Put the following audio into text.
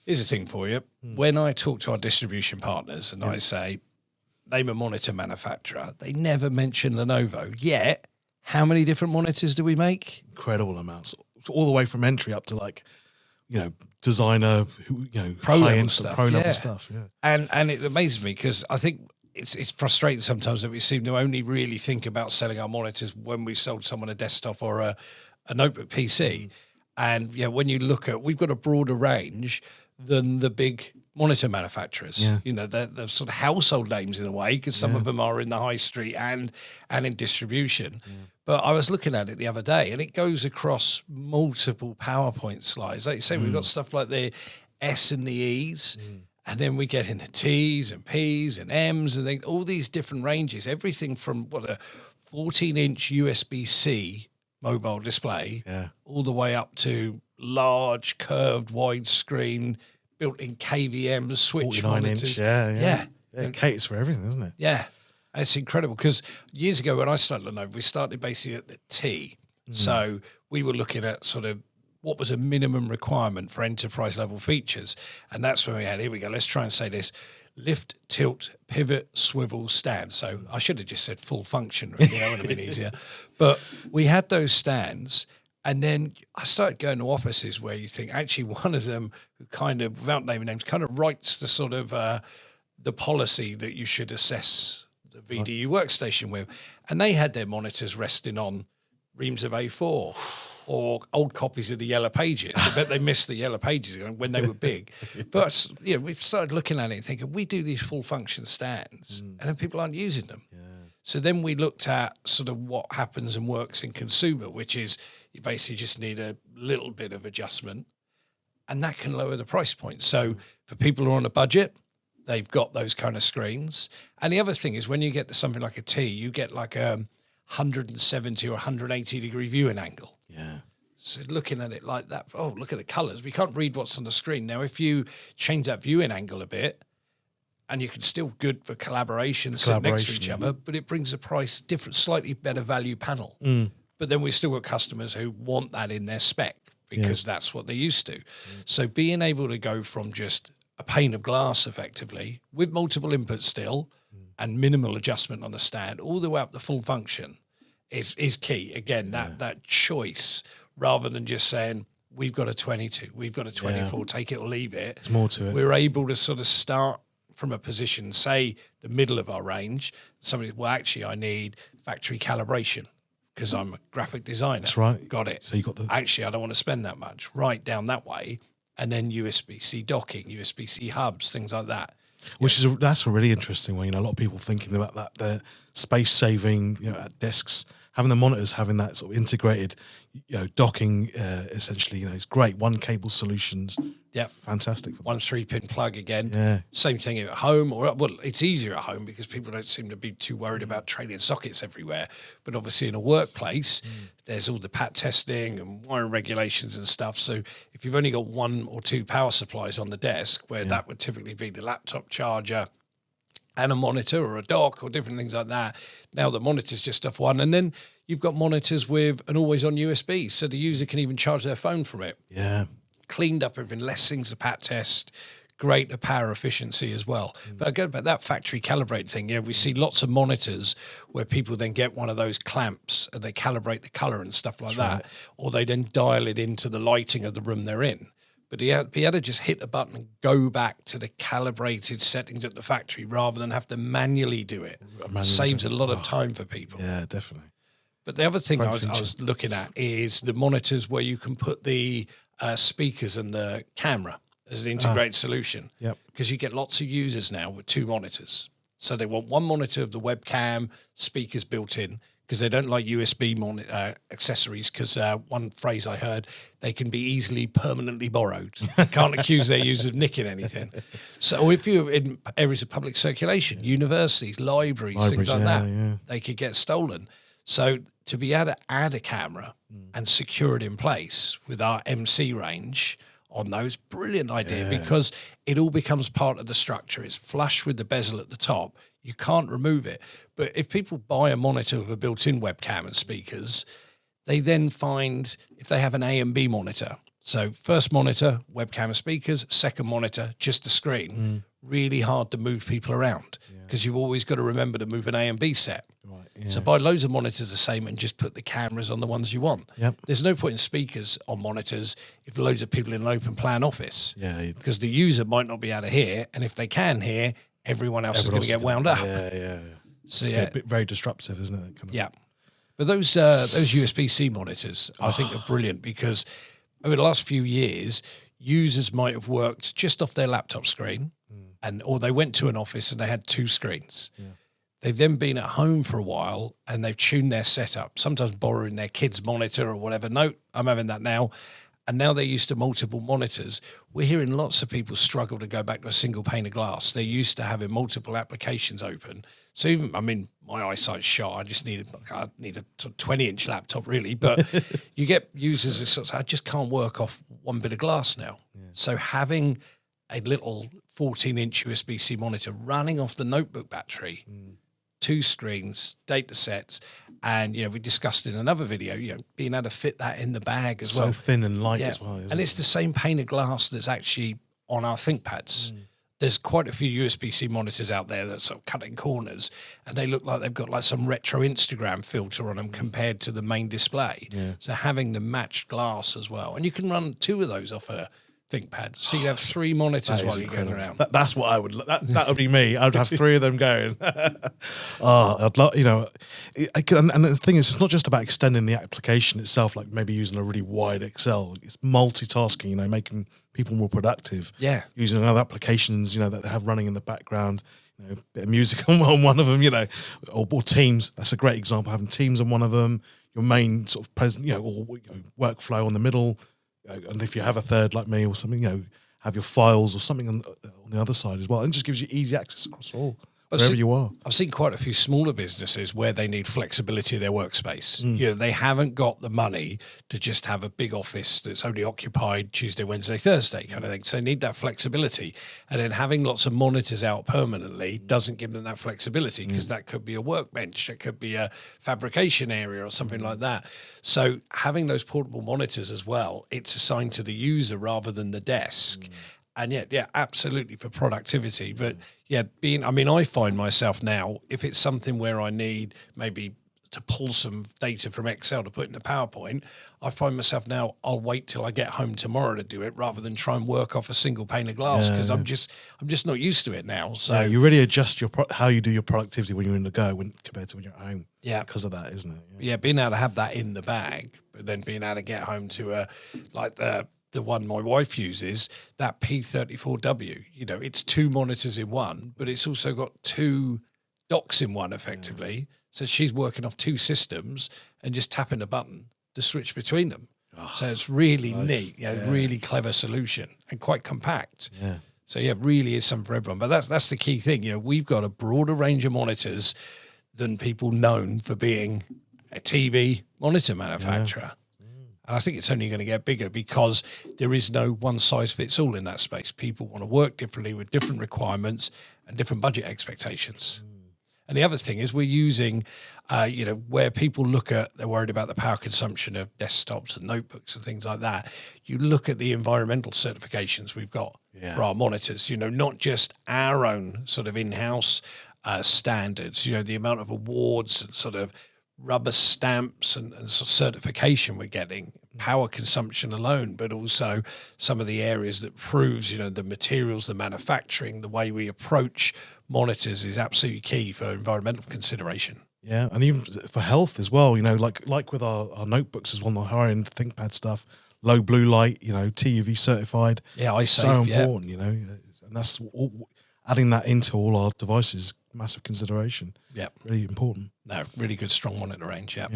Here's the thing for you. When I talk to our distribution partners and I say, name a monitor manufacturer, they never mention Lenovo. Yet, how many different monitors do we make? Incredible amounts. All the way from entry up to like, designer, Pro high-end level stuff, pro level stuff. Yeah. And it amazes me because I think it's frustrating sometimes that we seem to only really think about selling our monitors when we sold someone a desktop or a notebook PC. And when you look at, we've got a broader range than the big monitor manufacturers. Yeah. They're sort of household names in a way, because some of them are in the high street and in distribution. But I was looking at it the other day, and it goes across multiple PowerPoint slides. Like you say, we've got stuff like the S and the E's, and then we get into T's and P's and M's, and all these different ranges. Everything from a 14-inch USB-C mobile display, all the way up to large, curved, widescreen, built-in KVM switch 49-inch, monitors. It caters for everything, doesn't it? Yeah. It's incredible because years ago when I started Lenovo, we started basically at the T. So we were looking at sort of what was a minimum requirement for enterprise level features. And that's when we had, here we go, let's try and say this: lift, tilt, pivot, swivel, stand. So I should have just said full function, really. That would have been easier. But we had those stands. And then I started going to offices where you think, actually, one of them who kind of, without naming names, kind of writes the sort of the policy that you should assess the VDU workstation with. And they had their monitors resting on reams of A4 or old copies of the Yellow Pages. I bet they missed the Yellow Pages when they were big. But we've started looking at it and thinking, we do these full function stands and then people aren't using them. So then we looked at sort of what happens and works in consumer, which is you basically just need a little bit of adjustment, and that can lower the price point. So for people who are on a budget, they've got those kind of screens. And the other thing is when you get to something like a T, you get like a 170 or 180 degree viewing angle. Yeah. So looking at it like that, oh, look at the colors. We can't read what's on the screen. Now, if you change that viewing angle a bit, and you can still good for collaboration, sit next to each other, but it brings the price different, slightly better value panel. But then we've still got customers who want that in their spec because that's what they're used to. So being able to go from just a pane of glass effectively with multiple inputs still and minimal adjustment on the stand all the way up to full function is key. Again, that choice rather than just saying, we've got a 22, we've got a 24, take it or leave it. There's more to it. We're able to sort of start from a position, say the middle of our range. Somebody, well, actually, I need factory calibration because I'm a graphic designer. That's right. Got it. So you got the. Actually, I don't want to spend that much. Right down that way, and then USB-C docking, USB-C hubs, things like that. That's a really interesting one. A lot of people thinking about that. The space saving, at desks, having the monitors, having that sort of integrated, docking. Essentially, it's great. One cable solutions. Yeah, fantastic. One 3-pin plug again. Yeah. Same thing at home, it's easier at home because people don't seem to be too worried about training sockets everywhere. But obviously in a workplace, there's all the PAT testing and wiring regulations and stuff. So if you've only got one or two power supplies on the desk, where that would typically be the laptop charger and a monitor or a dock or different things like that, now the monitor's just off one. And then you've got monitors with an always-on USB, so the user can even charge their phone from it. Yeah. Cleaned up everything, less things to PAT test, greater power efficiency as well. But again, about that factory calibrate thing, we see lots of monitors where people then get one of those clamps and they calibrate the color and stuff like that, or they then dial it into the lighting of the room they're in. But be able to just hit a button and go back to the calibrated settings at the factory rather than have to manually do it. Saves a lot of time for people. Yeah, definitely. But the other thing I was looking at is the monitors where you can put the speakers and the camera as an integrated solution. Yep. Because you get lots of users now with two monitors. So they want one monitor of the webcam, speakers built in, because they don't like USB accessories, because one phrase I heard, they can be easily permanently borrowed. You can't accuse their users of nicking anything. So if you're in areas of public circulation, universities, libraries, things like that, they could get stolen. So to be able to add a camera and secure it in place with our MC range on those, brilliant idea, because it all becomes part of the structure. It's flush with the bezel at the top. You can't remove it. But if people buy a monitor with a built-in webcam and speakers, they then find, if they have an A and B monitor, So first monitor, webcam and speakers, second monitor, just a screen. Really hard to move people around because you've always got to remember to move an A and B set. Right. Yeah. So buy loads of monitors the same and just put the cameras on the ones you want. Yep. There's no point in speakers on monitors if loads of people in an open plan office. Yeah. Because the user might not be able to hear, and if they can hear, everyone else is going to get wound up. Yeah. So it's very disruptive, isn't it? Kind of. Yeah. But those USB-C monitors, I think, are brilliant because over the last few years, users might have worked just off their laptop screen, or they went to an office and they had two screens. Yeah. They've then been at home for a while and they've tuned their setup, sometimes borrowing their kid's monitor or whatever. No, I'm having that now. And now they're used to multiple monitors. We're hearing lots of people struggle to go back to a single pane of glass. They're used to having multiple applications open. So even, I mean, my eyesight's shot. I need a 20-inch laptop really. But you get users who sort of, I just can't work off one bit of glass now. Yeah. So having a little 14-inch USB-C monitor running off the notebook battery, two screens, data sets, and we discussed in another video, being able to fit that in the bag as well. So thin and light as well, isn't and it? it's the same pane of glass that's actually on our ThinkPads. There's quite a few USB-C monitors out there that sort of cutting corners, and they look like they've got like some retro Instagram filter on them compared to the main display. Yeah. So having the matched glass as well, and you can run two of those off a ThinkPad, so you have three monitors while you're going around. That's what I would. That would be me. I would have three of them going. I'd love, and the thing is, it's not just about extending the application itself, like maybe using a really wide Excel. It's multitasking. Making people more productive. Yeah, using other applications, that they have running in the background. A bit of music on one of them, or Teams. That's a great example. Having Teams on one of them. Your main sort of present, or workflow on the middle. And if you have a third like me or something, have your files or something on the other side as well. And it just gives you easy access across all, wherever you are. I've seen quite a few smaller businesses where they need flexibility of their workspace. They haven't got the money to just have a big office that's only occupied Tuesday, Wednesday, Thursday kind of thing. So they need that flexibility. And then having lots of monitors out permanently doesn't give them that flexibility because that could be a workbench, it could be a fabrication area or something like that. So having those portable monitors as well, it's assigned to the user rather than the desk. And yeah, absolutely for productivity. But I find myself now, if it's something where I need maybe to pull some data from Excel to put in the PowerPoint, I find myself now, I'll wait till I get home tomorrow to do it rather than try and work off a single pane of glass because I'm just not used to it now. So you really adjust how you do your productivity when you're in the go compared to when you're at home. Yeah, because of that, isn't it? Yeah, being able to have that in the bag, but then being able to get home to the one my wife uses, that P34W, it's two monitors in one, but it's also got two docks in one effectively. Yeah. So she's working off two systems and just tapping a button to switch between them. Oh, so it's really neat, really clever solution and quite compact. Yeah. So really is something for everyone. But that's the key thing. We've got a broader range of monitors than people known for being a TV monitor manufacturer. And I think it's only going to get bigger because there is no one size fits all in that space. People want to work differently with different requirements and different budget expectations. And the other thing is we're using, where people they're worried about the power consumption of desktops and notebooks and things like that. You look at the environmental certifications we've got for our monitors, not just our own sort of in-house standards, the amount of awards and sort of rubber stamps and sort of certification we're getting, power consumption alone, but also some of the areas that proves, the materials, the manufacturing, the way we approach monitors is absolutely key for environmental consideration. Yeah, and even for health as well, like with our notebooks as well, the high-end ThinkPad stuff, low blue light, TUV certified. Yeah, it's so important, and that's adding that into all our devices, massive consideration. Yeah. Really important. No, really good, strong monitor range, yeah.